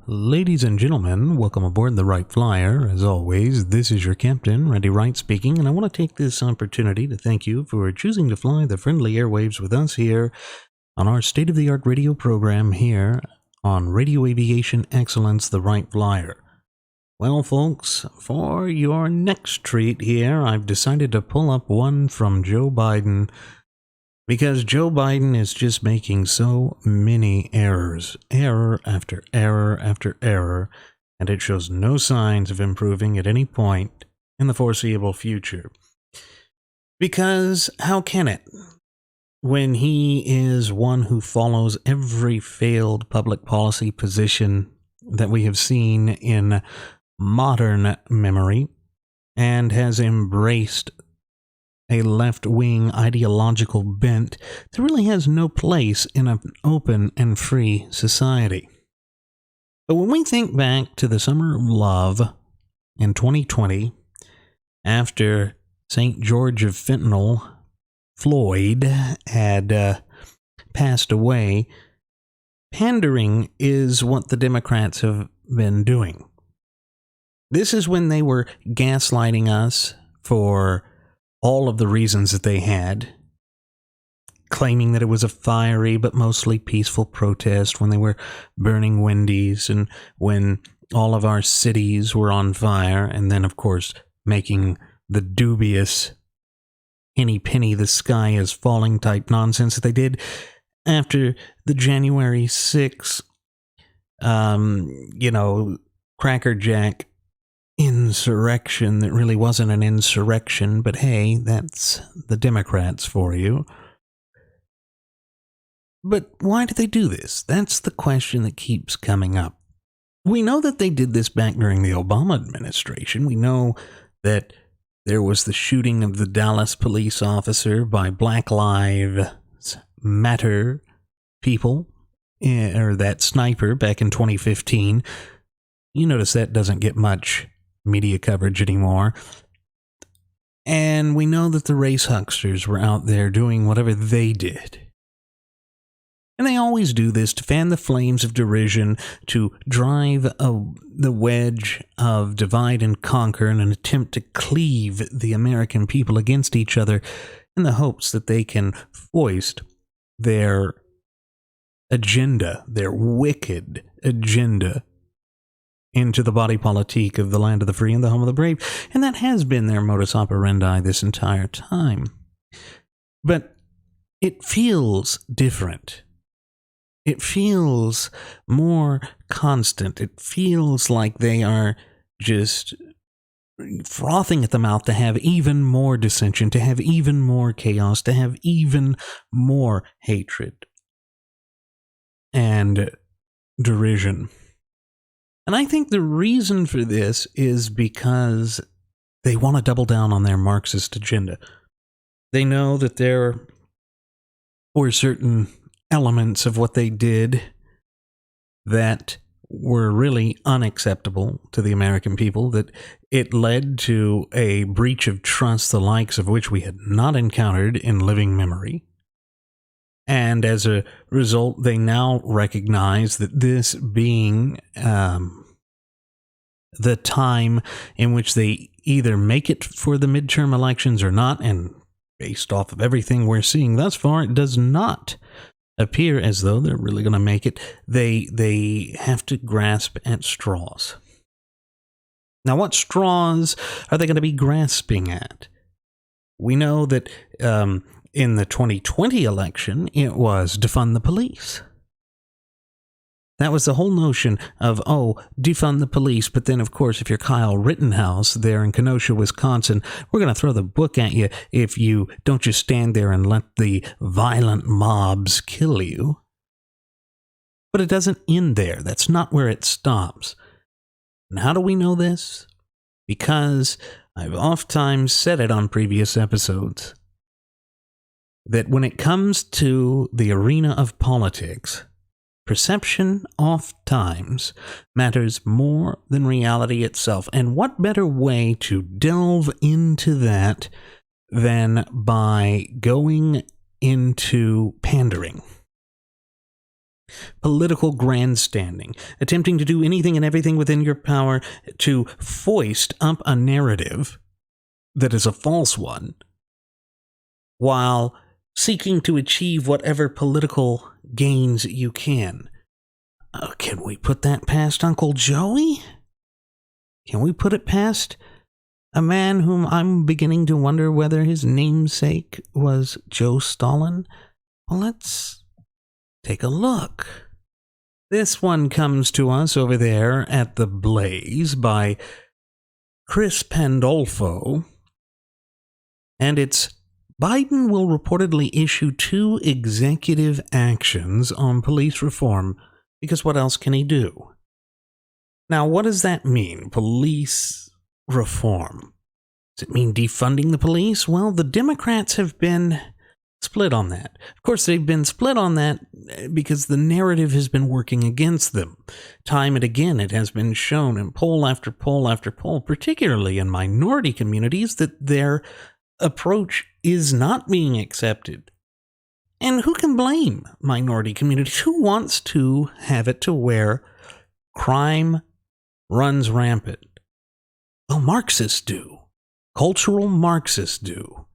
Ladies and gentlemen, welcome aboard the Wright Flyer. As always, this is your captain, Randy Wright speaking, and I want to take this opportunity to thank you for choosing to fly the friendly airwaves with us here on our state-of-the-art radio program here on Radio Aviation Excellence, the Wright Flyer. Well, folks, for your next treat here, I've decided to pull up one from Joe Biden, because Joe Biden is just making so many errors, error after error after error, and it shows no signs of improving at any point in the foreseeable future. Because how can it, when he is one who follows every failed public policy position that we have seen in modern memory and has embraced a left-wing ideological bent that really has no place in an open and free society. But when we think back to the summer of love in 2020, after St. George of Fentanyl, Floyd, had passed away, pandering is what the Democrats have been doing. This is when they were gaslighting us for all of the reasons that they had, claiming that it was a fiery but mostly peaceful protest when they were burning Wendy's and when all of our cities were on fire, and then, of course, making the dubious henny penny the sky is falling type nonsense that they did after the January 6th, crackerjack insurrection that really wasn't an insurrection, but hey, that's the Democrats for you. But why did they do this? That's the question that keeps coming up. We know that they did this back during the Obama administration. We know that there was the shooting of the Dallas police officer by Black Lives Matter people, or that sniper back in 2015. You notice that doesn't get much media coverage anymore. And we know that the race hucksters were out there doing whatever they did. And they always do this to fan the flames of derision, to drive the wedge of divide and conquer in an attempt to cleave the American people against each other in the hopes that they can foist their agenda, their wicked agenda, into the body politique of the land of the free and the home of the brave. And that has been their modus operandi this entire time. But it feels different. It feels more constant. It feels like they are just frothing at the mouth to have even more dissension, to have even more chaos, to have even more hatred and derision. And I think the reason for this is because they want to double down on their Marxist agenda. They know that there were certain elements of what they did that were really unacceptable to the American people, that it led to a breach of trust the likes of which we had not encountered in living memory. And as a result, they now recognize that this being the time in which they either make it for the midterm elections or not, and based off of everything we're seeing thus far, it does not appear as though they're really going to make it. They have to grasp at straws. Now, what straws are they going to be grasping at? We know that in the 2020 election, it was defund the police. That was the whole notion of, defund the police. But then, of course, if you're Kyle Rittenhouse there in Kenosha, Wisconsin, we're going to throw the book at you if you don't just stand there and let the violent mobs kill you. But it doesn't end there. That's not where it stops. And how do we know this? Because I've oftentimes said it on previous episodes, that when it comes to the arena of politics, perception oftentimes matters more than reality itself. And what better way to delve into that than by going into pandering? Political grandstanding, attempting to do anything and everything within your power to foist up a narrative that is a false one, while seeking to achieve whatever political gains you can. Can we put that past Uncle Joey? Can we put it past a man whom I'm beginning to wonder whether his namesake was Joe Stalin? Well, let's take a look. This one comes to us over there at The Blaze by Chris Pandolfo, and it's Biden will reportedly issue 2 executive actions on police reform, because what else can he do? Now, what does that mean, police reform? Does it mean defunding the police? Well, the Democrats have been split on that. Of course, they've been split on that because the narrative has been working against them. Time and again, it has been shown in poll after poll after poll, particularly in minority communities, that their approach is not being accepted. And who can blame minority communities? Who wants to have it to where crime runs rampant? Well, Marxists do. Cultural Marxists do.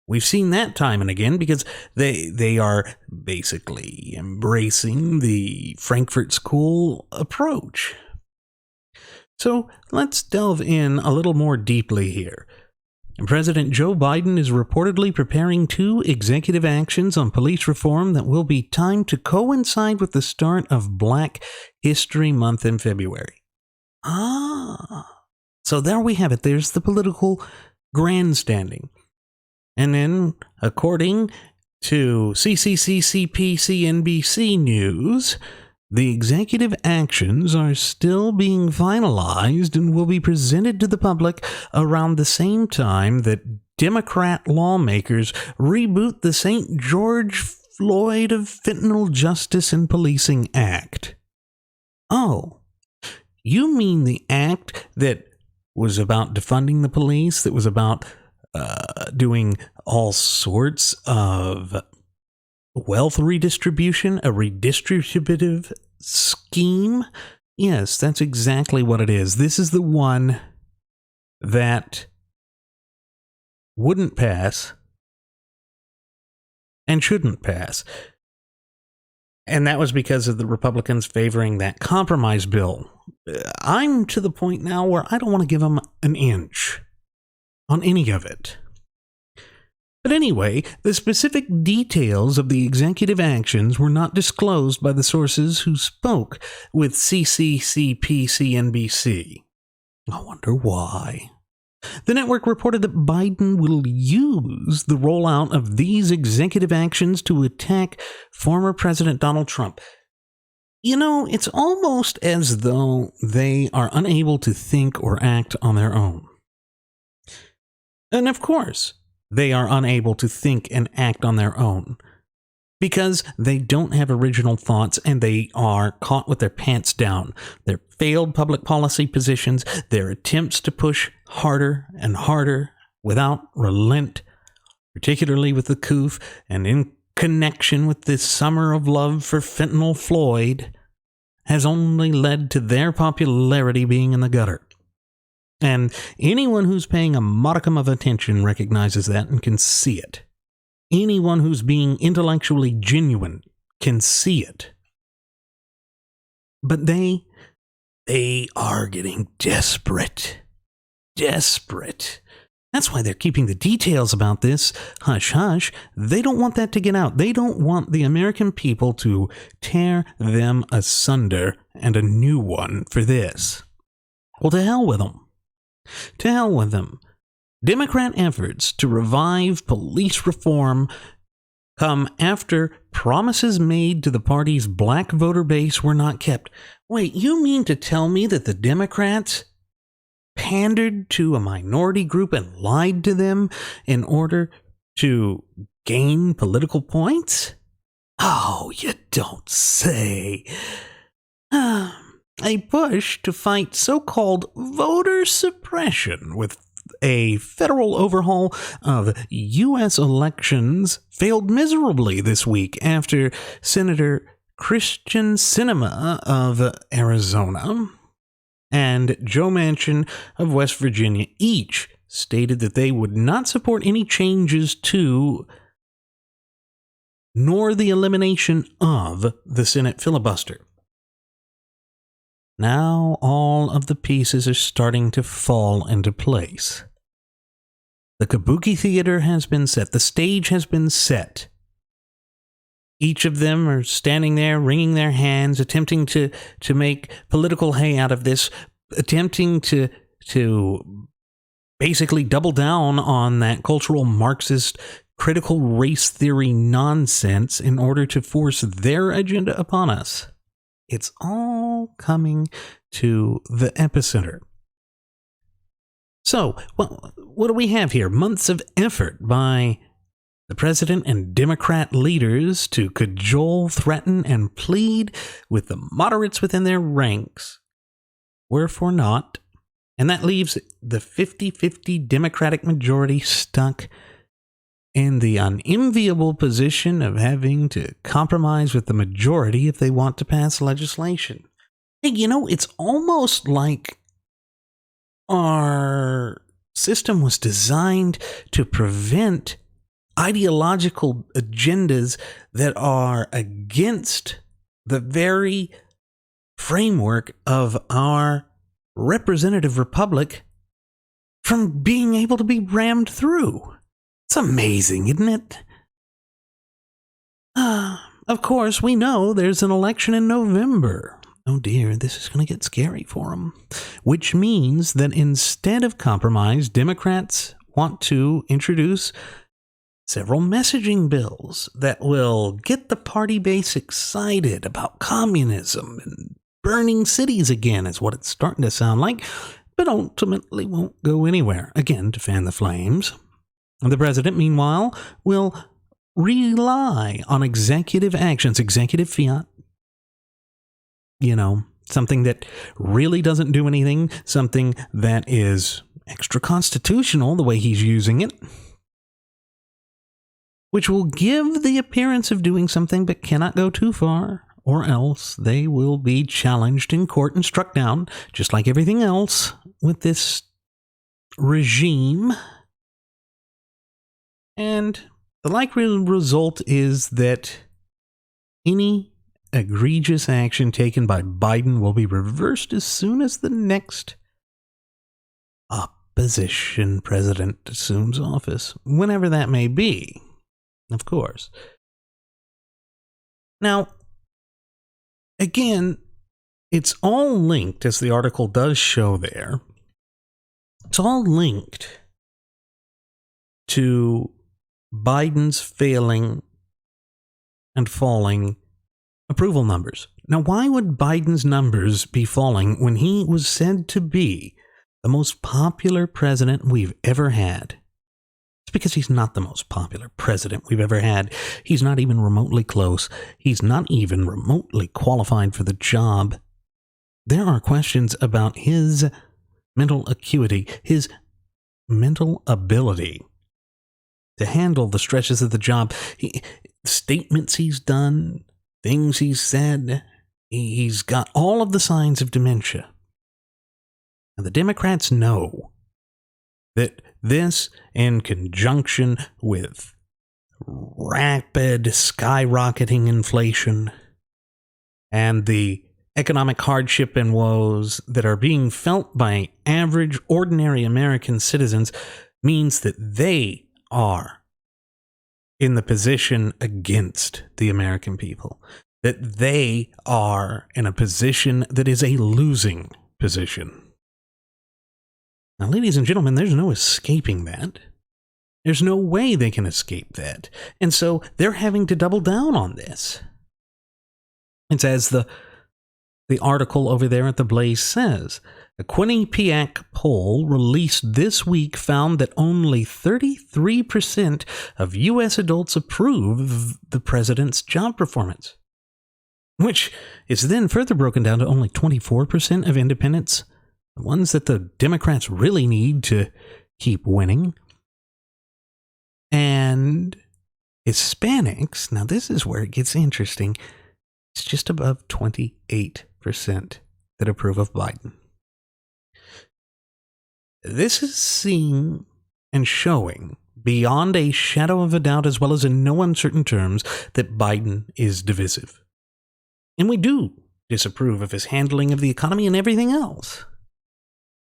We've seen that time and again because they are basically embracing the Frankfurt School approach. So let's delve in a little more deeply here. President Joe Biden is reportedly preparing 2 executive actions on police reform that will be timed to coincide with the start of Black History Month in February. So there we have it. There's the political grandstanding. And then, according to CNBC News, the executive actions are still being finalized and will be presented to the public around the same time that Democrat lawmakers reboot the St. George Floyd of Fentanyl Justice and Policing Act. Oh, you mean the act that was about defunding the police, that was about doing all sorts of wealth redistribution, a redistributive scheme? Yes, that's exactly what it is. This is the one that wouldn't pass and shouldn't pass. And that was because of the Republicans favoring that compromise bill. I'm to the point now where I don't want to give them an inch on any of it. But anyway, the specific details of the executive actions were not disclosed by the sources who spoke with CNBC. I wonder why. The network reported that Biden will use the rollout of these executive actions to attack former President Donald Trump. You know, it's almost as though they are unable to think or act on their own. And of course, they are unable to think and act on their own because they don't have original thoughts and they are caught with their pants down. Their failed public policy positions, their attempts to push harder and harder without relent, particularly with the COOF and in connection with this summer of love for Fentanyl Floyd, has only led to their popularity being in the gutter. And anyone who's paying a modicum of attention recognizes that and can see it. Anyone who's being intellectually genuine can see it. But they are getting desperate. Desperate. That's why they're keeping the details about this hush-hush. They don't want that to get out. They don't want the American people to tear them asunder and a new one for this. Well, to hell with them. To hell with them. Democrat efforts to revive police reform come after promises made to the party's black voter base were not kept. Wait, you mean to tell me that the Democrats pandered to a minority group and lied to them in order to gain political points? Oh, you don't say. A push to fight so-called voter suppression with a federal overhaul of U.S. elections failed miserably this week after Senator Christian Cinema of Arizona and Joe Manchin of West Virginia each stated that they would not support any changes to nor the elimination of the Senate filibuster. Now all of the pieces are starting to fall into place. The kabuki theater has been set. The stage has been set. Each of them are standing there, wringing their hands, attempting to make political hay out of this, attempting to basically double down on that cultural Marxist critical race theory nonsense in order to force their agenda upon us. It's all coming to the epicenter. So, well, what do we have here? Months of effort by the president and Democrat leaders to cajole, threaten, and plead with the moderates within their ranks were for naught, and that leaves the 50-50 Democratic majority stuck in the unenviable position of having to compromise with the majority if they want to pass legislation. Hey, you know, it's almost like our system was designed to prevent ideological agendas that are against the very framework of our representative republic from being able to be rammed through. It's amazing, isn't it? Of course, we know there's an election in November. Oh dear, this is going to get scary for them. Which means that instead of compromise, Democrats want to introduce several messaging bills that will get the party base excited about communism and burning cities again, is what it's starting to sound like, but ultimately won't go anywhere, again, to fan the flames. The president, meanwhile, will rely on executive actions, executive fiat. You know, something that really doesn't do anything, something that is extra constitutional the way he's using it, which will give the appearance of doing something but cannot go too far, or else they will be challenged in court and struck down, just like everything else with this regime. And the likely result is that any egregious action taken by Biden will be reversed as soon as the next opposition president assumes office, whenever that may be, of course. Now, again, it's all linked, as the article does show there. It's all linked to Biden's failing and falling approval numbers. Now, why would Biden's numbers be falling when he was said to be the most popular president we've ever had? It's because he's not the most popular president we've ever had. He's not even remotely close. He's not even remotely qualified for the job. There are questions about his mental acuity, his mental ability to handle the stresses of the job. Statements he's done, things he's said, he's got all of the signs of dementia. And the Democrats know that this, in conjunction with rapid skyrocketing inflation and the economic hardship and woes that are being felt by average, ordinary American citizens, means that they are in the position against the American people, that they are in a position that is a losing position. Now, ladies and gentlemen, there's no escaping that. There's no way they can escape that. And so they're having to double down on this. It's as the article over there at the Blaze says, a Quinnipiac poll released this week found that only 33% of U.S. adults approve of the president's job performance, which is then further broken down to only 24% of independents, the ones that the Democrats really need to keep winning. And Hispanics, now this is where it gets interesting, It's just above 28% that approve of Biden. This is seeing and showing beyond a shadow of a doubt, as well as in no uncertain terms, that Biden is divisive. And we do disapprove of his handling of the economy and everything else.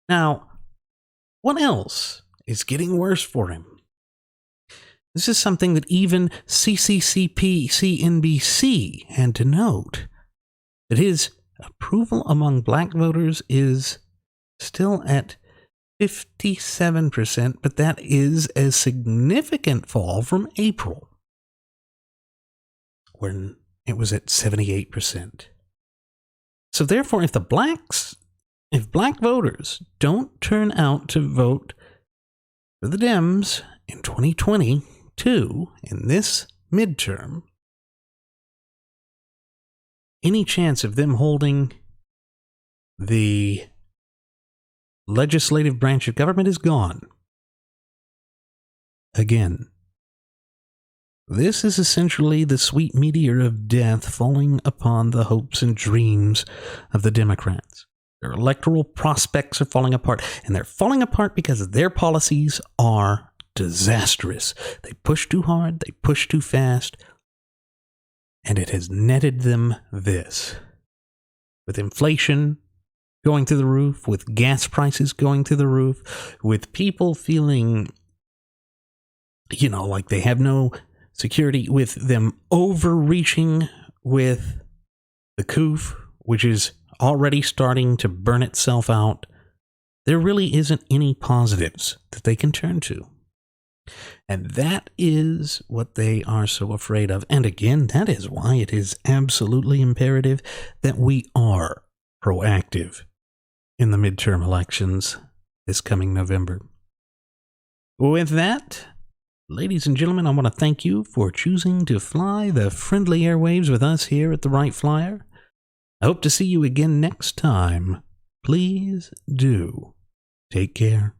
Now, what else is getting worse for him? This is something that even CCCP CNBC had to note, that his approval among black voters is still at 57%, but that is a significant fall from April, when it was at 78%. So therefore, if black voters don't turn out to vote for the Dems in 2022, in this midterm, any chance of them holding the legislative branch of government is gone. Again, this is essentially the sweet meteor of death falling upon the hopes and dreams of the Democrats. Their electoral prospects are falling apart, and they're falling apart because their policies are disastrous. They push too hard, they push too fast, and it has netted them this. With inflation going through the roof, with gas prices going through the roof, with people feeling, like they have no security, with them overreaching with the COOF, which is already starting to burn itself out, there really isn't any positives that they can turn to. And that is what they are so afraid of. And again, that is why it is absolutely imperative that we are proactive in the midterm elections this coming November. With that, ladies and gentlemen, I want to thank you for choosing to fly the friendly airwaves with us here at the Wright Flyer. I hope to see you again next time. Please do take care.